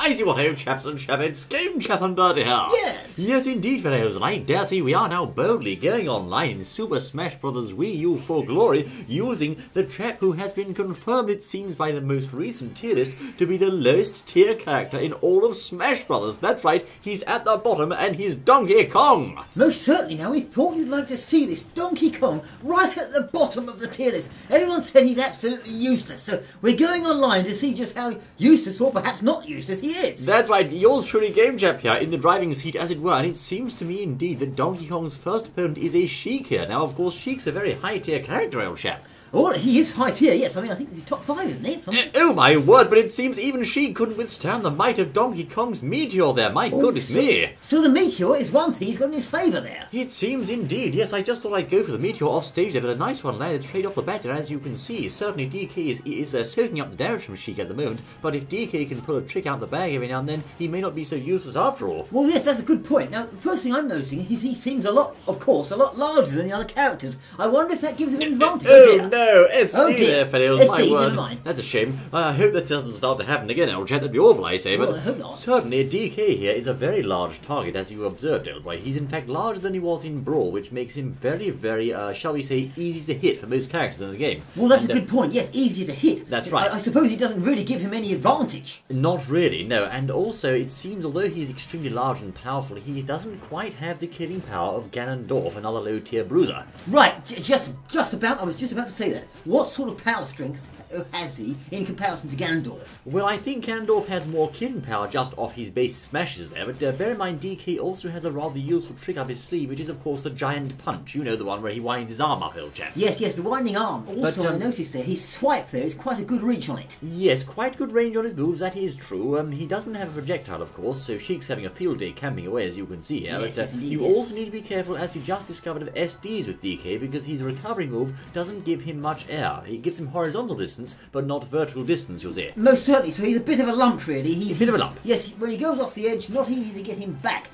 I see what ho, chaps and chappets, Game Chap and Birdie here. Yes. Yes, indeed, fellows, and I dare say we are now boldly going online in Super Smash Bros. Wii U for glory, using the chap who has been confirmed, it seems, by the most recent tier list to be the lowest tier character in all of Smash Bros. That's right, he's at the bottom, and he's Donkey Kong. Most certainly. Now, we thought you'd like to see this Donkey Kong right at the bottom of the tier list. Everyone said he's absolutely useless, so we're going online to see just how useless, or perhaps not useless, he is. That's right, yours truly, Game Chap here, in the driving seat as it were, and it seems to me indeed that Donkey Kong's first opponent is a Sheik here. Now, of course, Sheik's a very high tier character, old chap. Oh, he is high tier, yes. I mean, I think he's top 5, isn't he? Oh my word, but it seems even Sheik couldn't withstand the might of Donkey Kong's meteor there, my goodness me. So the meteor is one thing he's got in his favour there. It seems indeed, yes, I just thought I'd go for the meteor off stage there, but a nice one landed straight off the bat, and as you can see, certainly DK is soaking up the damage from Sheik at the moment, but if DK can pull a trick out the bag every now and then, he may not be so useless after all. Well, yes, that's a good point. Now, the first thing I'm noticing is he seems a lot larger than the other characters. I wonder if that gives him an advantage. Oh no, SD there, fellows, SD, my never word. mind. That's a shame. I hope that doesn't start to happen again, old chap. That'd be awful, I say. Well, But I hope not. certainly, DK here is a very large target, as you observed, old boy. He's in fact larger than he was in Brawl, which makes him very, very, shall we say, easy to hit for most characters in the game. Well, that's a good point. Yes, easier to hit. That's right. I suppose it doesn't really give him any advantage. Not really, no. And also, it seems, although he is extremely large and powerful, he doesn't quite have the killing power of Ganondorf, another low-tier bruiser. Right, just about. I was just about to say that. What sort of power strength has he in comparison to Ganondorf? Well, I think Ganondorf has more killing power just off his base smashes there, but bear in mind DK also has a rather useful trick up his sleeve, which is of course the giant punch. You know, the one where he winds his arm up, old chap. Yes, the winding arm. Also, I noticed there, his swipe there is quite a good reach on it. Yes, quite good range on his moves, that is true. He doesn't have a projectile, of course, so Sheik's having a field day camping away, as you can see here. Yes, but yes, indeed, you yes. also need to be careful, as we just discovered, of SDs with DK, because his recovery move doesn't give him much air. It gives him horizontal distance, but not vertical distance, you'll see. Most certainly, so he's a bit of a lump, really. He's a bit of a lump. Yes, when he goes off the edge, not easy to get him back.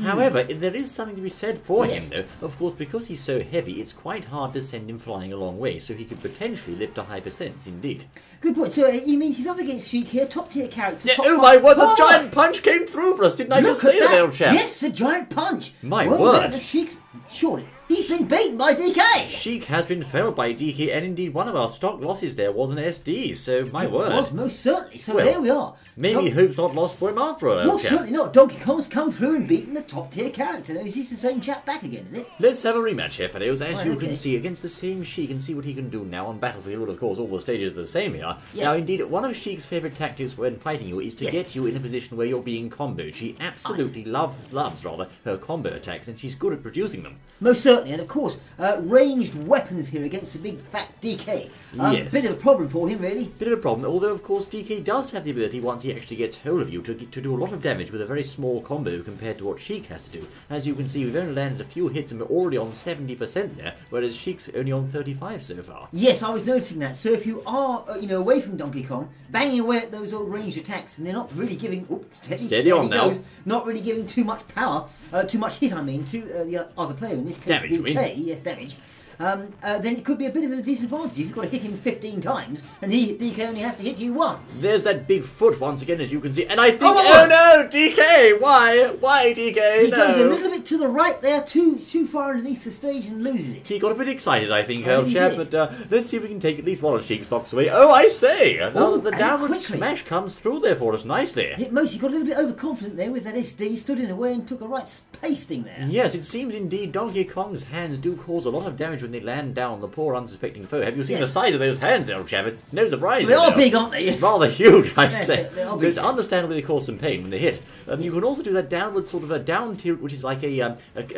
However, there is something to be said for Yes. him, though. Of course, because he's so heavy, it's quite hard to send him flying a long way, so he could potentially lift a high percents, indeed. Good point. So, you mean he's up against Sheik here, top tier character. Yeah, top oh five- my word, the Oh! giant punch came through for us, didn't I Look just say at that, old chap? Yes, the giant punch. My well, word. The Sheik's surely he's been beaten by DK. Sheik has been felled by DK, and indeed one of our stock losses there was an SD, so my word. It was most certainly. So Well, there we are. Maybe hope's not lost for him after all, Well, old chap. certainly not. Donkey Kong's come through and beaten the top tier character. Now, is this the same chap back again, is it? Let's have a rematch here, fellows. As Right, you okay. can see, against the same Sheik, and see what he can do now on Battlefield. Well, of course, all the stages are the same here. Yes. Now, indeed, one of Sheik's favourite tactics when fighting you is to Yes. get you in a position where you're being comboed. She absolutely loves her combo attacks, and she's good at producing them. Most certainly, and of course, ranged weapons here against the big fat DK. Yes. Bit of a problem for him, really. Bit of a problem, although of course DK does have the ability, once he actually gets hold of you, to do a lot of damage with a very small combo compared to what Sheik has to do. As you can see, we've only landed a few hits and we're already on 70% there, whereas Sheik's only on 35 so far. Yes, I was noticing that. So if you are, away from Donkey Kong, banging away at those old ranged attacks, and they're not really giving, Steady on now. Not really giving too much power, too much hit, I mean, to the other player. In this case, Damage, you DK. mean? Yes, damage. Then it could be a bit of a disadvantage if you've got to hit him 15 times, and DK only has to hit you once. There's that big foot once again, as you can see, and I think, Oh, no, DK, why DK, He goes a no. little bit to the right there, too far underneath the stage, and loses it. He got a bit excited, I think, Oh, old he chap, did. but let's see if we can take at least one of Sheik's stocks away. Oh, I say! Now Oh, the and downward quickly. smash comes through there for us nicely. Hit most. He got a little bit overconfident there with that SD, stood in the way and took a right pasting there. Yes, it seems indeed Donkey Kong's hands do cause a lot of damage when they land down on the poor unsuspecting foe. Have you seen Yes. the size of those hands, old chap? It's no surprise. They you are know. big, aren't they? Yes. Rather huge, I Yes, say. they are So big. it's understandable they cause some pain when they hit. You can also do that downward sort of a down tilt, which is like a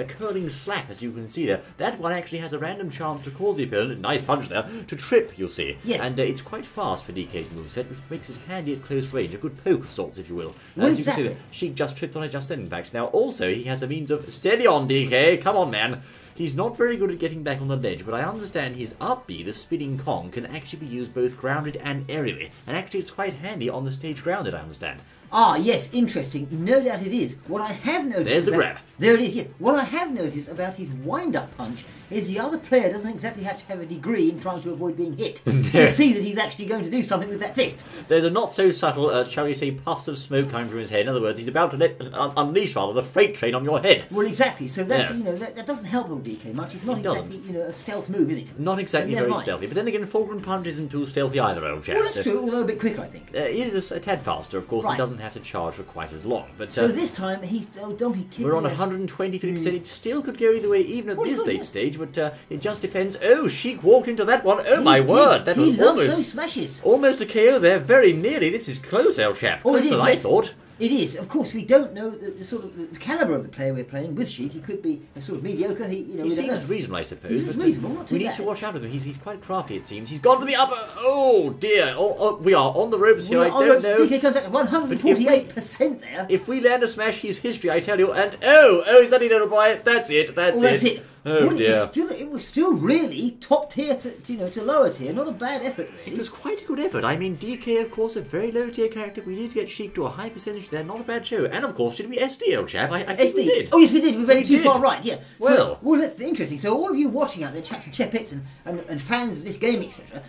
curling slap, as you can see there. That one actually has a random chance to cause the opponent, nice punch there, to trip, you'll see. Yes. And it's quite fast for DK's moveset, which makes it handy at close range, a good poke of sorts, if you will. Well, As you can see, exactly. Sheik just tripped on it just then, in fact. Now, also, he has a means of steady on, DK, come on, man. He's not very good at getting back on the ledge, but I understand his up B, the spinning Kong, can actually be used both grounded and aerially. And actually it's quite handy on the stage grounded, I understand. Ah, yes, interesting. No doubt it is. What I have noticed... There's the grab. There it is, yes. What I have noticed about his wind-up punch is the other player doesn't exactly have to have a degree in trying to avoid being hit to see that he's actually going to do something with that fist. There's a not-so-subtle, shall we say, puffs of smoke coming from his head. In other words, he's about to unleash, rather, the freight train on your head. Well, exactly. So that's, Yes. you know, that doesn't help old DK much. It's not It doesn't. exactly, you know, a stealth move, is it? Not exactly Never very mind. stealthy. But then again, Fulgrim Punch isn't too stealthy either, old chap. Well, that's so, true, although a bit quicker, I think. It is a tad faster, of course. Right. He doesn't have to charge for quite as long. But So this time, he's Donkey King. we're on yes. 123%. It still could go either way, even at Well, this yeah, late yeah. stage. But it just depends. Oh, Sheik walked into that one. Oh, He my did. word. That he was loves almost... those smashes. Almost a KO there, very nearly. This is close, old chap. Oh, it Closer is, than I yes. thought. It is. Of course, we don't know the sort of the calibre of the player we're playing with Sheik. He could be a sort of mediocre. He we don't seems know. reasonable, I suppose. He's but, reasonable, not too we need bad. to watch out with him. He's quite crafty, it seems. He's gone for the upper. Oh, dear. Oh, we are on the ropes here. I don't know. DK comes back at 148% there. If we land a smash, he's history, I tell you. And oh, he's only little boy. That's it. That's it. Oh, Well, dear. It was still really top tier to lower tier. Not a bad effort, It really. was quite a good effort. I mean, DK, of course, a very low tier character. We did get Sheik to a high percentage there. Not a bad show. And, of course, did we SD, old chap? I think we did. Oh, yes, we did. We went We too did. far right, yeah. Well. Well, that's interesting. So all of you watching out there, chaps and chepits and fans of this game, etc.,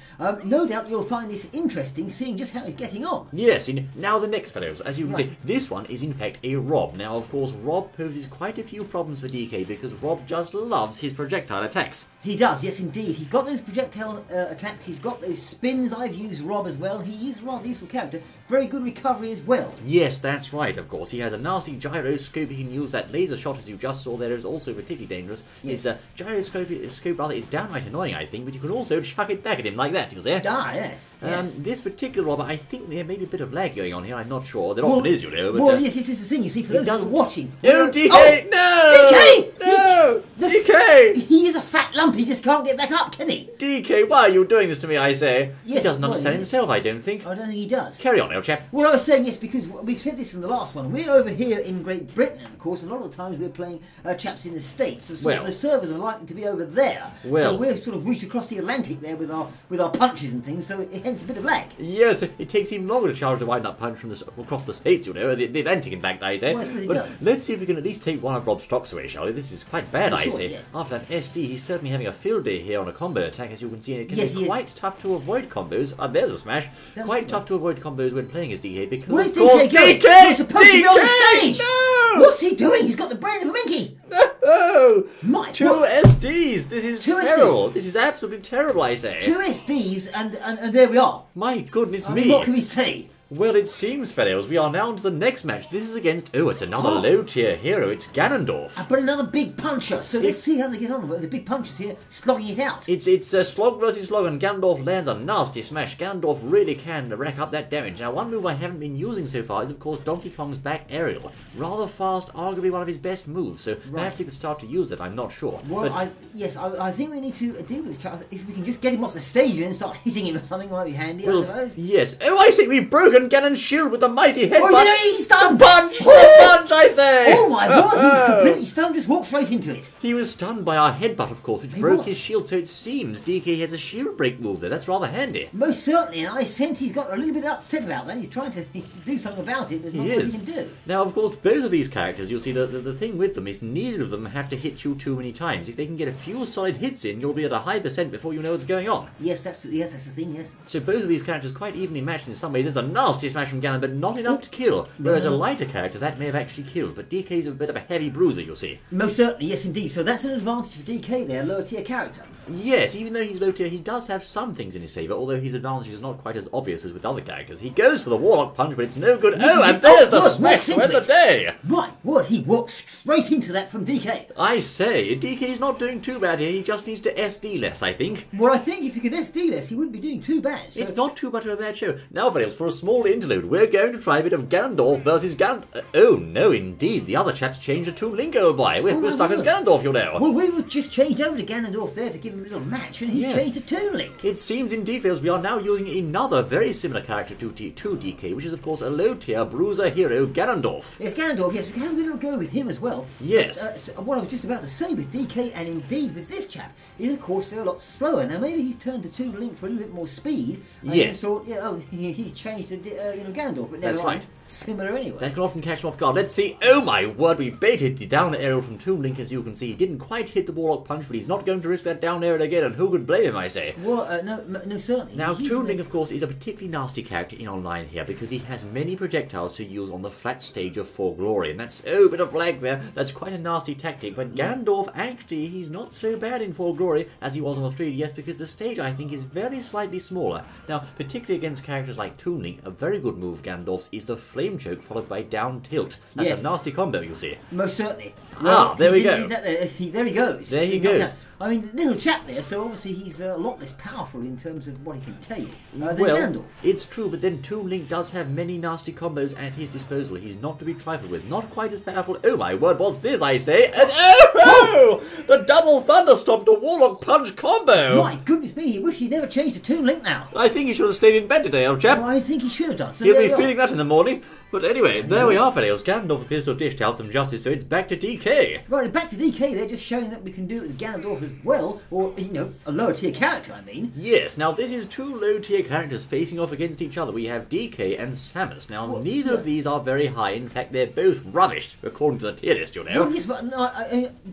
no doubt you'll find this interesting, seeing just how he's getting on. Yes, now the next fellows, as you can Right. see, this one is in fact a Rob. Now, of course, Rob poses quite a few problems for DK because Rob just loves his projectile attacks. He does, yes indeed. He's got those projectile attacks, he's got those spins. I've used Rob as well. He is a rather useful character. Very good recovery as well. Yes, that's right, of course. He has a nasty gyroscope. He can use that laser shot, as you just saw there, is also particularly dangerous. Yes. His gyroscope rather is downright annoying, I think, but you can also chuck it back at him like that, you see. Ah, yes. yes. This particular Rob, I think there may be a bit of lag going on here, I'm not sure. There often is, you know, but... well, yes, this is the thing. You see, for those who are doesn't- watching... Oh, DK! Oh, No! DK! No! The- DK! He is a fat lump. He just can't get back up, can he? DK, why are you doing this to me, I say? Yes, He doesn't well, understand he- himself, I don't think. I don't think he does. Carry on, old chap. Well, I was saying yes because we've said this in the last one. We're over here in Great Britain, of course. A lot of the times we're playing chaps in the States. So sort of Well. the servers are likely to be over there. Well. So we're sort of reached across the Atlantic there with our punches and things. So hence a bit of lag. Yes, it takes even longer to charge the wind-up punch from across the States, you know, the Atlantic, in fact, I say. Well, I suppose it But does. let's see if we can at least take one of Rob's stocks away, shall we? This is quite bad, Well, I sure, say. yes. After that SD, he's certainly having a field day here on a combo attack, as you can see. And it can Yes, he be is. quite tough to avoid combos. There's a smash. That's Quite good. tough to avoid combos when playing as DK because, Where's of course, DK going? DK! He's supposed to be on the stage! No! What's he doing? He's got the brain of a Minky. No! My, Two what? SDs! This is Two SDs? terrible! This is absolutely terrible, I say. 2 SDs and there we are. My goodness I me! mean, what can we say? Well, it seems, fellows, we are now on to the next match. This is against... Oh, it's another Oh. low-tier hero. It's Ganondorf. But another big puncher. So let's see how they get on. The big puncher's here, slogging it out. It's Slog versus Slog, and Ganondorf lands a nasty smash. Ganondorf really can rack up that damage. Now, one move I haven't been using so far is, of course, Donkey Kong's back aerial. Rather fast, arguably one of his best moves, so perhaps we could start to use it, I'm not sure. Well, But I think we need to deal with this chap. If we can just get him off the stage and then start hitting him or something, might be handy, I well, suppose. yes. Oh, I see, we've broken Ganon's shield with the mighty headbutt. Oh, he's stunned! Punch! Oh! Punch, I say! Oh my word, he was completely stunned, just walked straight into it. He was stunned by our headbutt, of course, which He broke was. his shield, so it seems DK has a shield break move there. That's rather handy. Most certainly, and I sense he's got a little bit upset about that. He's trying to do something about it, but there's He not much is. he can do. Now, of course, both of these characters, you'll see the thing with them is neither of them have to hit you too many times. If they can get a few solid hits in, you'll be at a high percent before you know what's going on. Yes, that's the thing. Yes. So both of these characters quite evenly matched in some ways. There's a nasty smash from Ganon, but not enough to kill. Whereas a lighter character, that may have actually killed. But DK's a bit of a heavy bruiser, you'll see. Most certainly, yes, indeed. So that's an advantage for DK there, lower tier character. Yes, even though he's low tier, he does have some things in his favour, although his advantage is not quite as obvious as with other characters. He goes for the Warlock Punch, but it's no good. Oh, and there's the good, smash walks to into end the it. day! My word, he walked straight into that from DK. I say, DK's not doing too bad here, he just needs to SD less, I think. Well, I think if he could SD less, he wouldn't be doing too bad. So It's not too much of a bad show. Now, fellows, for a small interlude, we're going to try a bit of Ganondorf versus oh, no, indeed. The other chap's changed it to Link, old boy. We're my stuck as word. Ganondorf, you know. Well, we were just changed over to Ganondorf there to give him a little match, and he's Yes. changed to Toon Link. It seems indeed, fellows, we are now using another very similar character to DK, which is, of course, a low-tier bruiser hero, Ganondorf. Yes, Ganondorf, yes, we can have a little go with him as well. Yes. So what I was just about to say with DK, and indeed with this chap, is of course they're a lot slower. Now maybe he's turned to Toon Link for a little bit more speed. And Yes. then thought, yeah, oh, he's changed to Ganondorf, but never That's mind. right. similar anyway. That can often catch him off guard. Let's see. Oh my word, we baited the down aerial from Toon Link, as you can see. He didn't quite hit the Warlock punch, but he's not going to risk that down aerial again, and who could blame him, I say? Well, no, certainly. Now, Toon Link, of course, is a particularly nasty character in online here, because he has many projectiles to use on the flat stage of For Glory, and that's, oh, bit of lag there. That's quite a nasty tactic, but Ganondorf, actually, he's not so bad in For Glory as he was on the 3DS, because the stage, I think, is very slightly smaller. Now, particularly against characters like Toon Link, a very good move of Ganondorf's is the Flame Choke followed by Down Tilt. That's a nasty combo, you see. Most certainly. Well, there we go. There he goes. There he goes. I mean, little chap there, so obviously he's a lot less powerful in terms of what he can take than Well, Ganondorf. it's true, but then Toon Link does have many nasty combos at his disposal. He's not to be trifled with. Not quite as powerful. Oh my word, what's this, I say? And oh! The double thunderstomp to Warlock Punch combo! My goodness me, he wish he'd never changed to Toon Link now. I think he should have stayed in bed today, old chap. Well, I think he should have done. So He'll there be we are. feeling that in the morning. But anyway, there we are, fellows. Ganondorf appears to have dished out some justice, so it's back to DK. Right, back to DK, they're just showing that we can do it with Ganondorf as well, or, a lower tier character, I mean. Yes, now this is two low tier characters facing off against each other. We have DK and Samus. Now, neither of these are very high. In fact, they're both rubbish, according to the tier list, you know. Well, yes, but no,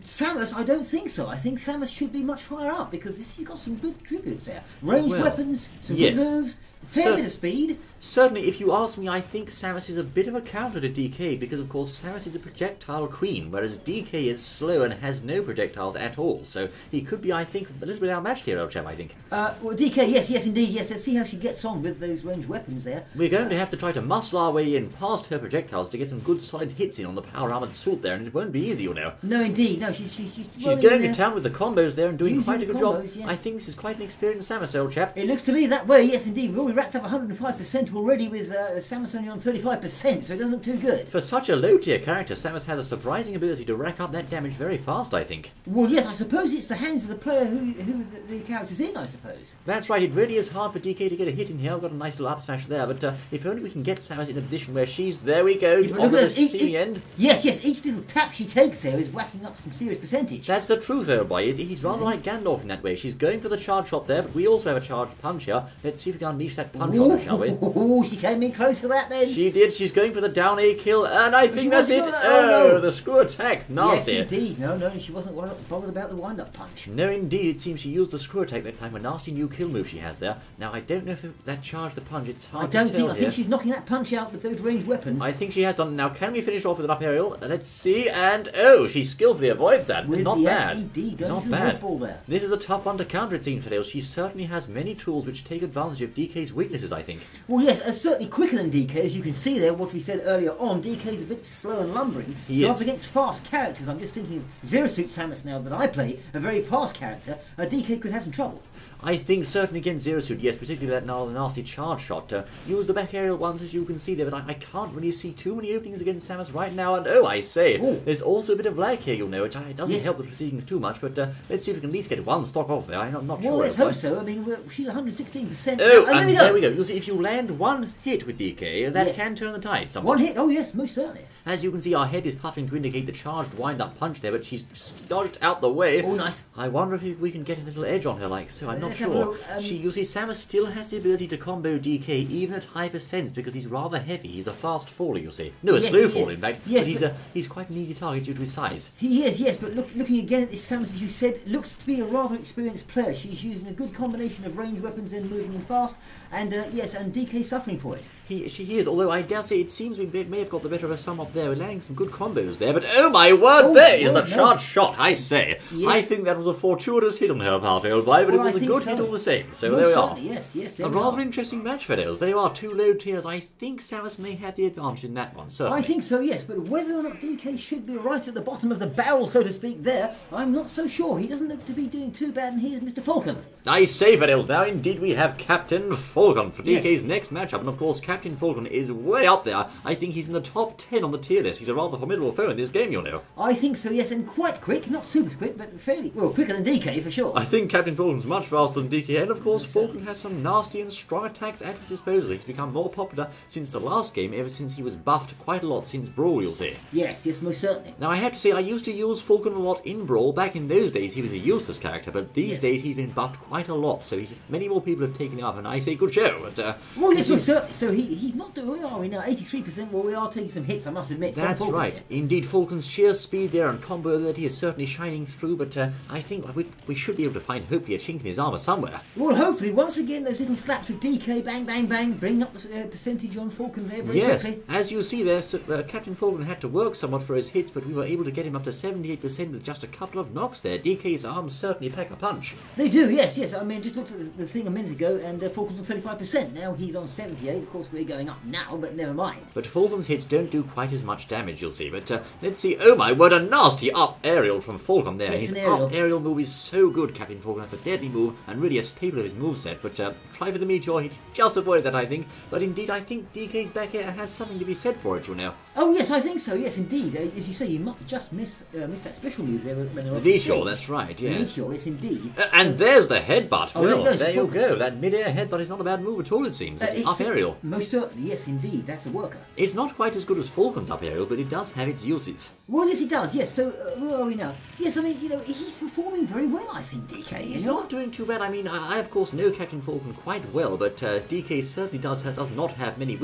Samus, I don't think so. I think Samus should be much higher up, because he's got some good tributes there. Ranged weapons, some good moves, fair bit of speed. Certainly, if you ask me, I think Samus is a bit of a counter to DK, because of course Samus is a projectile queen, whereas DK is slow and has no projectiles at all, so he could be, I think, a little bit outmatched here, old chap, I think. Well, DK, yes, indeed, yes, let's see how she gets on with those ranged weapons there. We're going to have to try to muscle our way in past her projectiles to get some good solid hits in on the power armoured sword there, and it won't be easy, you know. No, indeed, no, she's going to town with the combos there and doing quite a good job. Yes. I think this is quite an experienced Samus, old chap. It looks to me that way, yes, indeed. We've already racked up 105% already with Samus only on 35%, so it doesn't look too good. For such a low-tier character, Samus has a surprising ability to rack up that damage very fast, I think. Well, yes, I suppose it's the hands of the player who the character's in, I suppose. That's right, it really is hard for DK to get a hit in here. I've got a nice little up smash there, but if only we can get Samus in a position where she's... There we go, on the receiving end. Yes, each little tap she takes there is whacking up some serious percentage. That's the truth, old boy. He's rather like Ganondorf in that way. She's going for the charge shot there, but we also have a charged punch here. Let's see if we can unleash that punch on her, shall we? Oh, she came in close for that then. She did. She's going for the down A kill, and I think that's it. Oh, the screw attack. Nasty. Yes, indeed. No, she wasn't bothered about the wind-up punch. No, indeed. It seems she used the screw attack that time. A nasty new kill move she has there. Now, I don't know if that charged the punch. It's hard to tell. I think she's knocking that punch out with those ranged weapons. I think she has done. Now, can we finish off with an up aerial? Let's see. And, oh, she skillfully avoids that. Not bad. Indeed. Not bad. Ball there. This is a tough one to counter, it seems, for Dale. She certainly has many tools which take advantage of DK's weaknesses, I think. Well, yes, certainly quicker than DK, as you can see there, what we said earlier on. DK's a bit slow and lumbering. So up against fast characters, I'm just thinking of Zero Suit Samus now that I play, a very fast character, DK could have some trouble. I think certainly against Zero Suit, yes, particularly that nasty charge shot. Use the back aerial ones as you can see there, but I can't really see too many openings against Samus right now. And oh, I say, there's also a bit of lag here, you'll know, which doesn't help the proceedings too much, but let's see if we can at least get one stock off there. I'm not sure. Well, let's hope so. I mean, she's 116%. Oh, and there we go. You'll see if you land one hit with DK, that can turn the tide somewhat. One hit? Oh, yes, most certainly. As you can see, our head is puffing to indicate the charged wind-up punch there, but she's dodged out the way. Oh, nice. I wonder if we can get a little edge on her like so. I'm not sure. You see, Samus still has the ability to combo DK even at high percents because he's rather heavy. He's a fast faller, you see. No, a slow faller, in fact. Yes, but he's quite an easy target due to his size. He is, yes, but looking again at this Samus, as you said, looks to be a rather experienced player. She's using a good combination of ranged weapons and moving in fast, and yes, and DK's suffering for it. She is, although I dare say it seems we may have got the better of her some up there. We're landing some good combos there, but oh my word, there is the charged shot, I say. Yes. I think that was a fortuitous hit on her part, old boy, but it was a good hit all the same. So there we are. Yes, a rather interesting match for those. They are two low tiers. I think Samus may have the advantage in that one, certainly. I think so, yes, but whether or not DK should be right at the bottom of the barrel, so to speak, there, I'm not so sure. He doesn't look to be doing too bad, and here's Mr. Falcon. I say, Fidels, now indeed we have Captain Falcon for DK's next matchup, and of course Captain Falcon is way up there. I think he's in the top 10 on the tier list. He's a rather formidable foe in this game, you know. I think so, yes, and quite quick, not super quick, but fairly, well, quicker than DK for sure. I think Captain Falcon's much faster than DK, and of course Falcon has some nasty and strong attacks at his disposal. He's become more popular since the last game, ever since he was buffed quite a lot since Brawl, you'll see. Yes, most certainly. Now I have to say, I used to use Falcon a lot in Brawl. Back in those days he was a useless character, but these days he's been buffed quite quite a lot, so many more people have taken him up, and I say good show. But, well, yes, well, certainly. So he's not doing. Where are we now? 83%. Well, we are taking some hits, I must admit. That's right. Indeed, Falcon's sheer speed there and combo ability is certainly shining through, but I think we should be able to find hopefully a chink in his armour somewhere. Well, hopefully, once again, those little slaps of DK, bang, bang, bang, bring up the percentage on Falcon there very quickly. As you see there, Captain Falcon had to work somewhat for his hits, but we were able to get him up to 78% with just a couple of knocks there. DK's arms certainly pack a punch. They do, yes. I mean, just looked at the thing a minute ago, and Falcon's on 35%. Now he's on 78. Of course, we're going up now, but never mind. But Falcon's hits don't do quite as much damage, you'll see. But let's see. Oh my word, a nasty up aerial from Falcon there. His up aerial move is so good, Captain Falcon. That's a deadly move and really a staple of his moveset. But try for the meteor. He just avoided that, I think. But indeed, I think DK's back air has something to be said for it, you know. Oh, yes, I think so. Yes, indeed. As you say, you might just miss that special move there. The meteor, that's right, yes. The meteor, yes, indeed. And there's the headbutt. Oh, well, there you go. That mid-air headbutt is not a bad move at all, it seems. Up aerial. Most certainly, yes, indeed. That's a worker. It's not quite as good as Falcon's up aerial, but it does have its uses. Well, yes, it does, yes. So, where are we now? Yes, I mean, you know, he's performing very well, I think, DK. He's not doing too bad. I mean, I of course know Captain Falcon quite well, but DK certainly does not have many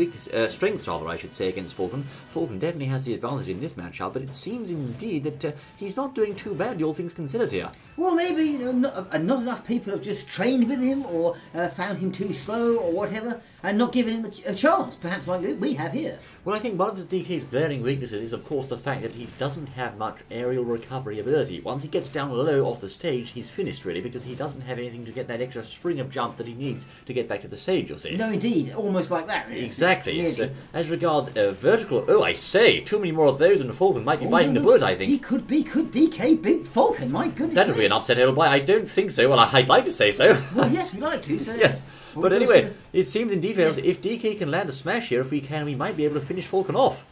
strengths, rather, I should say, against Falcon. Falcon definitely has the advantage in this matchup, but it seems indeed that he's not doing too badly, all things considered here. Well, maybe, you know, not enough people have just trained with him or found him too slow or whatever, and not given him a chance, perhaps like we have here. Well, I think one of DK's glaring weaknesses is, of course, the fact that he doesn't have much aerial recovery ability. Once he gets down low off the stage, he's finished, really, because he doesn't have anything to get that extra spring of jump that he needs to get back to the stage, you'll see. No, indeed. Almost like that, really. Exactly. So, as regards vertical... Oh, I say, too many more of those and Falcon might be biting the bullet, I think. Could DK beat Falcon? My goodness. That would be an upset, Hellboy. I don't think so. Well, I'd like to say so. Well, yes, we'd like to. So yes. But anyway, it seems indeed, if DK can land a smash here, if we can, we might be able to finish Falcon off.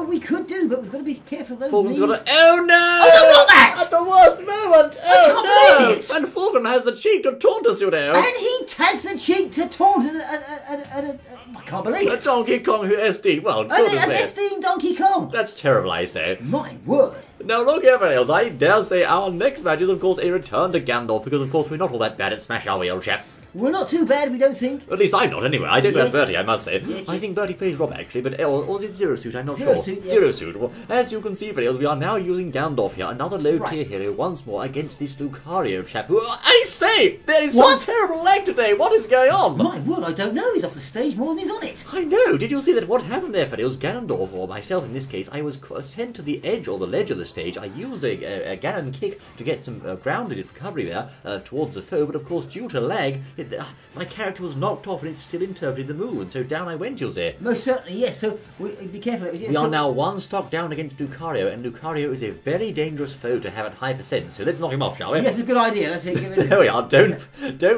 We could do, but we've got to be careful of those Falcon's knees. got to... Oh no! Oh no, not that! At the worst moment! I can't believe it! And Falcon has the cheek to taunt us, you know. And he has the cheek to taunt I can't believe it. A Donkey Kong who SD. Well, good an SD Donkey Kong. That's terrible, I say. My word. Now look here, else. I dare say our next match is, of course, a return to Gandalf, because, of course, we're not all that bad at Smash, are we, old chap? We're not too bad, we don't think. At least I'm not, anyway. I don't know Yes. Bertie, I must say. Yes, I yes. think Bertie plays Rob, actually, but or is it Zero Suit? I'm not Zero sure. Suit, yes. Zero Suit. Well, as you can see, Friels, we are now using Gandalf here, another low-tier hero, once more against this Lucario chap, who, I say, there is some terrible lag today. What is going on? My word, I don't know. He's off the stage more than he's on it. I know. Did you see that what happened there, Friels? Gandalf, or myself in this case, I was sent to the edge or the ledge of the stage. I used a Ganon kick to get some grounded recovery there towards the foe, but of course, due to lag, my character was knocked off and it still interpreted the move, and so down I went, you'll say. Most certainly, yes, so be careful. We are now one stock down against Lucario, and Lucario is a very dangerous foe to have at high percent, so let's knock him off, shall we? Yes, it's a good idea. Let's see. There we are. Don't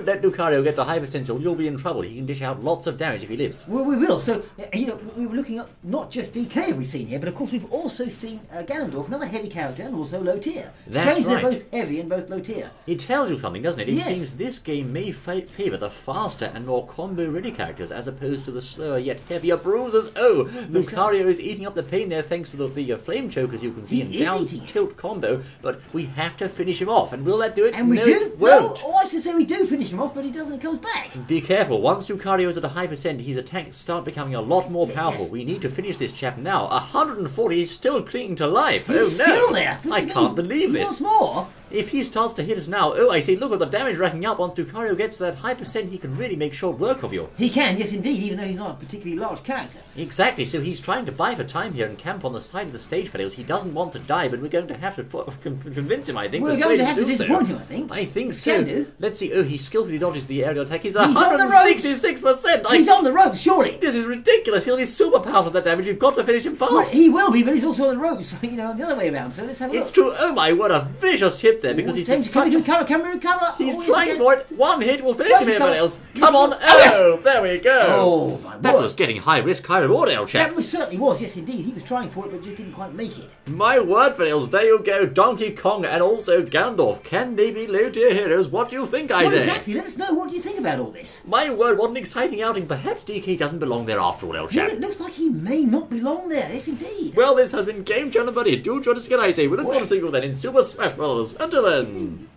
let Lucario get to high percent, or you'll be in trouble. He can dish out lots of damage if he lives. Well, we will. So, you know, we were looking at not just DK have we seen here, but of course we've also seen Ganondorf, another heavy character, and also low tier. That's Strange right. they're both heavy and both low tier. It tells you something, doesn't it? It Yes. seems this game may favour the faster and more combo-ready characters as opposed to the slower yet heavier bruisers. Oh, Lucario is eating up the pain there thanks to the flame choke, as you can see, and down tilt combo, but we have to finish him off, and will that do it? And we No, do? it won't. No, I was going to say we do finish him off, but he doesn't, comes back. Be careful, once Lucario is at a high percent, his attacks start becoming a lot more powerful. We need to finish this chap now. 140, he's still clinging to life. He's oh no! still there. I can't believe He this. wants more. If he starts to hit us now, oh I see, look at the damage racking up. Once Lucario gets to that high percent, he can really make short work of you. He can, yes indeed, even though he's not a particularly large character. Exactly, so he's trying to buy for time here and camp on the side of the stage, fellows. He doesn't want to die, but we're going to have to convince him, I think. We're going to have to disappoint him, I think. I think We so. can do. Let's see. Oh, he skillfully dodges the aerial attack. He's on the ropes. 166%. He's on the ropes, surely. This is ridiculous. He'll be super powerful with that damage. You've got to finish him fast. Well, he will be, but he's also on the ropes, you know, the other way around. So let's have a look. It's true. Oh my, what a vicious hit there, because he's in such... Can we recover? He's Oh, trying for it. One hit will finish him, everyone else. Yes. Come on. Oh, there we go. Oh, my That word. was getting high risk, high reward, old chap. That certainly was, yes indeed. He was trying for it, but just didn't quite make it. My word, Vanils, there you go. Donkey Kong and also Gandalf. Can they be low-tier heroes? What do you think, I Well, say? exactly. Let us know. What do you think about all this? My word, what an exciting outing. Perhaps DK doesn't belong there after all, old Yeah, chap. it looks like he may not belong there. Yes, indeed. Well, this has been Game Channel Buddy. Do join us again, I say. We look forward to seeing you then in Super Smash Bros. Until then.